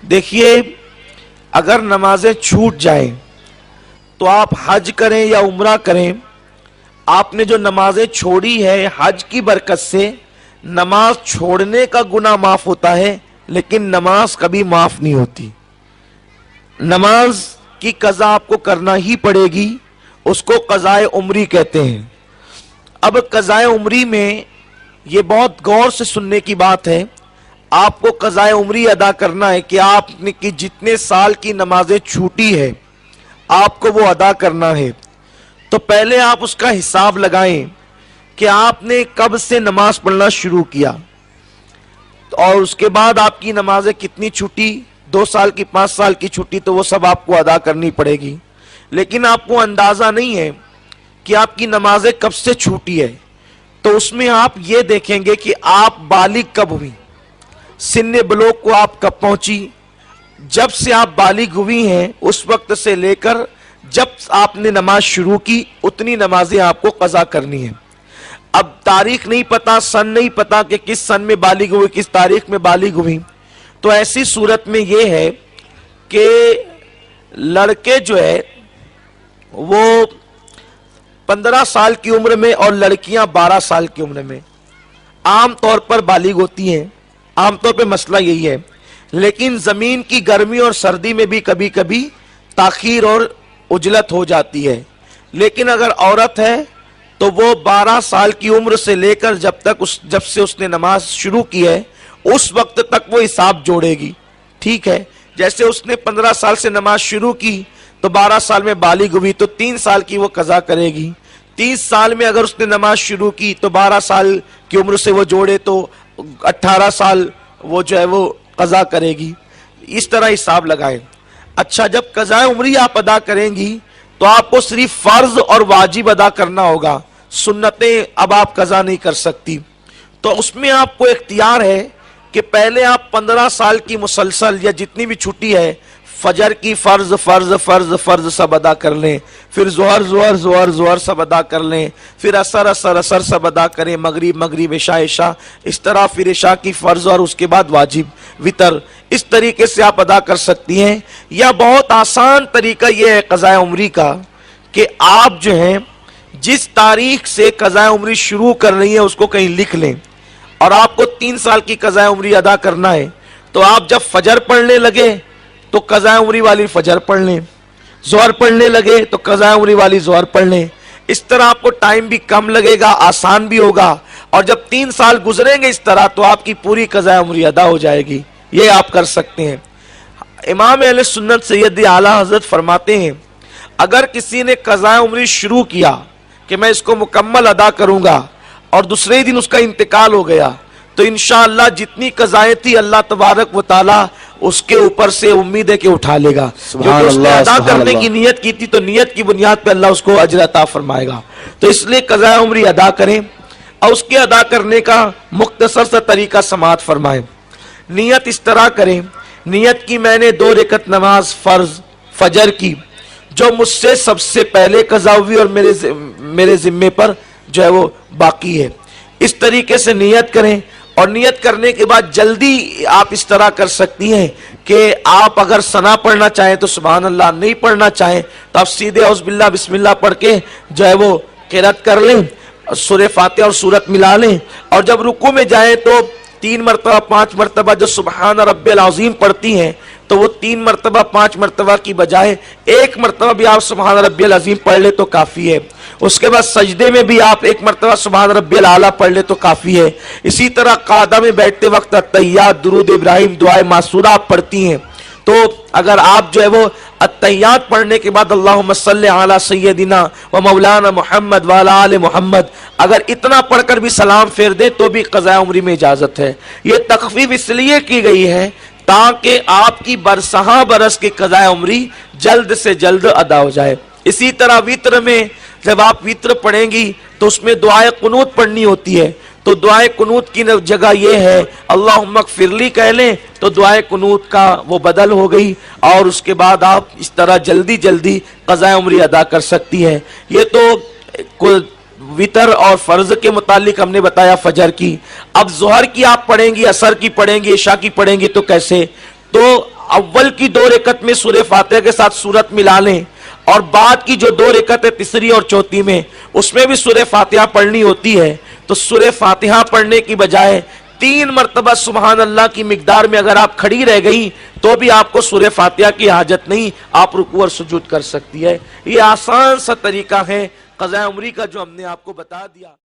دیکھیے اگر نمازیں چھوٹ جائیں تو آپ حج کریں یا عمرہ کریں، آپ نے جو نمازیں چھوڑی ہے حج کی برکت سے نماز چھوڑنے کا گناہ معاف ہوتا ہے، لیکن نماز کبھی معاف نہیں ہوتی۔ نماز کی قضا آپ کو کرنا ہی پڑے گی، اس کو قضائے عمری کہتے ہیں۔ اب قضائے عمری میں یہ بہت غور سے سننے کی بات ہے، آپ کو قضائے عمری ادا کرنا ہے کہ آپ نے کی جتنے سال کی نمازیں چھوٹی ہے آپ کو وہ ادا کرنا ہے۔ تو پہلے آپ اس کا حساب لگائیں کہ آپ نے کب سے نماز پڑھنا شروع کیا، اور اس کے بعد آپ کی نمازیں کتنی چھوٹی، 2 سال کی 5 سال کی چھٹی، تو وہ سب آپ کو ادا کرنی پڑے گی۔ لیکن آپ کو اندازہ نہیں ہے کہ آپ کی نمازیں کب سے چھوٹی ہے، تو اس میں آپ یہ دیکھیں گے کہ آپ بالغ کب ہوئی، سن بلوغ کو آپ کب پہنچی۔ جب سے آپ بالغ ہوئی ہیں اس وقت سے لے کر جب آپ نے نماز شروع کی اتنی نمازیں آپ کو قضا کرنی ہیں۔ اب تاریخ نہیں پتا، سن نہیں پتا کہ کس سن میں بالغ ہوئی، کس تاریخ میں بالغ ہوئی، تو ایسی صورت میں یہ ہے کہ لڑکے جو ہے وہ 15 سال کی عمر میں اور لڑکیاں 12 سال کی عمر میں عام طور پر بالغ ہوتی ہیں، عام طور پہ مسئلہ یہی ہے۔ لیکن زمین کی گرمی اور سردی میں بھی کبھی کبھی تاخیر اور عجلت ہو جاتی ہے، لیکن اگر عورت ہے تو وہ 12 سال کی عمر سے لے کر جب سے اس نے نماز شروع کی ہے اس وقت تک وہ حساب جوڑے گی، ٹھیک ہے۔ جیسے اس نے 15 سال سے نماز شروع کی تو 12 سال میں بالغ ہوئی تو 3 سال کی وہ قضا کرے گی۔ 30 سال میں اگر اس نے نماز شروع کی تو 12 سال کی عمر سے وہ جوڑے تو 18 سال وہ جو ہے وہ قضا کرے گی۔ اس طرح حساب لگائیں۔ اچھا، جب قضاء عمری آپ ادا کریں گی تو آپ کو صرف فرض اور واجب ادا کرنا ہوگا، سنتیں اب آپ قضا نہیں کر سکتی۔ تو اس میں آپ کو اختیار ہے کہ پہلے آپ 15 سال کی مسلسل یا جتنی بھی چھٹی ہے فجر کی فرض فرض فرض فرض سب ادا کر لیں، پھر ظہر ظہر ظہر ظہر سب ادا کر لیں، پھر عصر عصر عصر سب ادا کریں، مغرب مغرب عشاء عشاء، اس طرح پھر عشاء کی فرض اور اس کے بعد واجب وتر، اس طریقے سے آپ ادا کر سکتی ہیں۔ یا بہت آسان طریقہ یہ ہے قضاء عمری کا کہ آپ جو ہیں جس تاریخ سے قضاء عمری شروع کر رہی ہیں اس کو کہیں لکھ لیں، اور آپ کو 3 سال کی قضاء عمری ادا کرنا ہے تو آپ جب فجر پڑھنے لگے تو قضاء عمری والی فجر پڑھ لیں، ظہر پڑھنے لگے تو قضاء عمری والی ظہر پڑھ لیں۔ اس طرح آپ کو ٹائم بھی کم لگے گا، آسان بھی ہوگا، اور جب 3 سال گزریں گے اس طرح تو آپ کی پوری قضاء عمری ادا ہو جائے گی۔ یہ آپ کر سکتے ہیں۔ امام اہل سنت سید اعلیٰ حضرت فرماتے ہیں اگر کسی نے قضاء عمری شروع کیا کہ میں اس کو مکمل ادا کروں گا اور دوسرے ہی دن اس کا انتقال ہو گیا تو انشاءاللہ جتنی قضائیں تھی اللہ تبارک و تعالی اس کے اوپر سے امید ہے کہ اٹھا لے گا، کیونکہ اس نے ادا کرنے کی نیت کی تھی تو نیت کی بنیاد پہ اللہ اس کو اجر عطا فرمائے گا۔ تو اس لیے قضاء عمری ادا کریں، اور اس کے ادا کرنے کا مختصر سا طریقہ سماعت فرمائیں۔ نیت اس طرح کریں، نیت کی میں نے 2 رکعت نماز فرض فجر کی جو مجھ سے سب سے پہلے قضا ہوئی اور میرے ذمے پر جو ہے وہ باقی ہے، اس طریقے سے نیت کریں۔ اور نیت کرنے کے بعد جلدی آپ اس طرح کر سکتی ہیں کہ آپ اگر ثنا پڑھنا چاہیں تو سبحان اللہ، نہیں پڑھنا چاہیں تو آپ سیدھے اعوذ باللہ بسم اللہ پڑھ کے جو ہے وہ قرات کر لیں، سورہ فاتحہ اور سورت ملا لیں، اور جب رکوع میں جائیں تو 3 مرتبہ 5 مرتبہ جو سبحان رب العظیم پڑھتی ہیں تو وہ 3 مرتبہ 5 مرتبہ کی بجائے 1 مرتبہ بھی آپ سبحان رب العظیم پڑھ لے تو کافی ہے۔ اس کے بعد سجدے میں بھی آپ 1 مرتبہ سبحان رب الاعلیٰ پڑھ لے تو کافی ہے۔ اسی طرح قعدہ میں بیٹھتے وقت التحیات، درود ابراہیم، دعائے معصورہ آپ پڑھتی ہیں تو اگر آپ جو ہے وہ التحیات پڑھنے کے بعد اللہم صلی علی سیدنا و مولانا محمد وعلی آل محمد اگر اتنا پڑھ کر بھی سلام پھیر دیں تو بھی قضاء عمری میں اجازت ہے۔ یہ تخفیف اس لیے کی گئی ہے تاکہ آپ کی برسہاں برس کی قضاء عمری جلد سے جلد ادا ہو جائے۔ اسی طرح وتر میں جب آپ وتر پڑھیں گی تو اس میں دعائے قنوت پڑھنی ہوتی ہے، تو دعائے قنوت کی جگہ یہ ہے اللہم اغفر لی کہہ لیں تو دعائے قنوت کا وہ بدل ہو گئی، اور اس کے بعد آپ اس طرح جلدی جلدی قضاء عمری ادا کر سکتی ہیں۔ یہ تو وتر اور فرض کے متعلق ہم نے بتایا فجر کی۔ اب ظہر کی آپ پڑھیں گی، عصر کی پڑھیں گی، عشاء کی پڑھیں گی تو کیسے؟ تو اول کی 2 رکعت میں سورہ فاتحہ کے ساتھ سورت ملا لیں، اور بعد کی جو 2 رکعت ہے تیسری اور چوتھی میں، اس میں بھی سورہ فاتحہ پڑھنی ہوتی ہے، تو سورہ فاتحہ پڑھنے کی بجائے 3 مرتبہ سبحان اللہ کی مقدار میں اگر آپ کھڑی رہ گئی تو بھی آپ کو سورہ فاتحہ کی حاجت نہیں، آپ رکوع اور سجود کر سکتی ہے۔ یہ آسان سا طریقہ ہے قضاء عمری کا جو ہم نے آپ کو بتا دیا۔